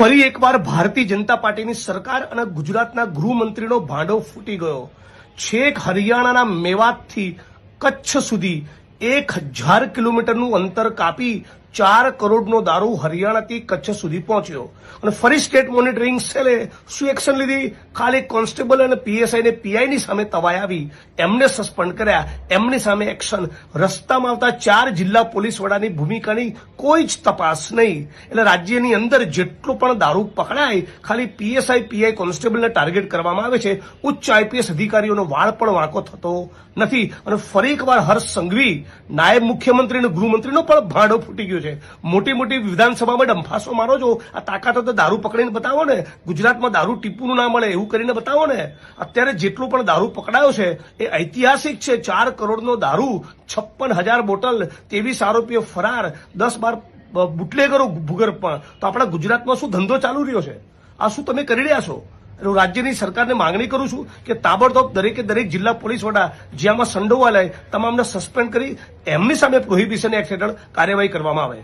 ફરી એકવાર ભારતીય જનતા પાર્ટીની સરકાર અને ગુજરાતના ગૃહમંત્રીનો ભાંડો ફૂટી ગયો. છેક હરિયાણાના મેવાતથી કચ્છ સુધી 1000 કિલોમીટરનું અંતર કાપી 4 કરોડનો દારૂ હરિયાણાથી કચ્છ સુધી પહોંચ્યો. અને ફરી સ્ટેટ મોનિટરિંગ સેલે શું એક્શન લીધી? ખાલી કોન્સ્ટેબલ અને પીએસઆઈ ને પીઆઈની સામે તવાઈ આવી, એમને સસ્પેન્ડ કર્યા, એમની સામે એક્શન. રસ્તામાં આવતા 4 જિલ્લા પોલીસ વડાની ભૂમિકાની કોઈ જ તપાસ નહીં. એટલે રાજ્યની અંદર જેટલો પણ દારૂ પકડાય ખાલી પીએસઆઈ પીઆઈ કોન્સ્ટેબલને ટાર્ગેટ કરવામાં આવે છે. ઉચ્ચ આઈપીએસ અધિકારીઓનો વાળ પણ વાંકો થતો નથી. અને ફરી એકવાર હર્ષ સંઘવી, નાયબ મુખ્યમંત્રી અને ગૃહમંત્રીનો પણ ભાંડો ફૂટી ગયો છે. મોટી મોટી વિધાનસભામાં ડંફાસો મારો છો, આ તાકાત તો દારૂ પકડીને બતાવો ને. ગુજરાતમાં દારૂ ટીપુનું ના મળે એવું કરીને બતાવો ને. અત્યારે જેટલો પણ દારૂ પકડાયો છે એ ઐતિહાસિક છે. 4 કરોડનો દારૂ, 56,000 બોટલ, 23 આરોપીઓ ફરાર, 10-12 બુટલેગરો ભૂગર્ભમાં. તો આપણા ગુજરાતમાં શું ધંધો ચાલુ રહ્યો છે? આ શું તમે કરી રહ્યા છો? હું રાજ્યની સરકારને માંગણી કરું છું કે તાબડતોબ દરેકે દરેક જિલ્લા પોલીસ વડા જે આમાં સંડોવાયેલા તમામને સસ્પેન્ડ કરી એમની સામે પ્રોહિબિશન એક્ટ હેઠળ કાર્યવાહી કરવામાં આવે.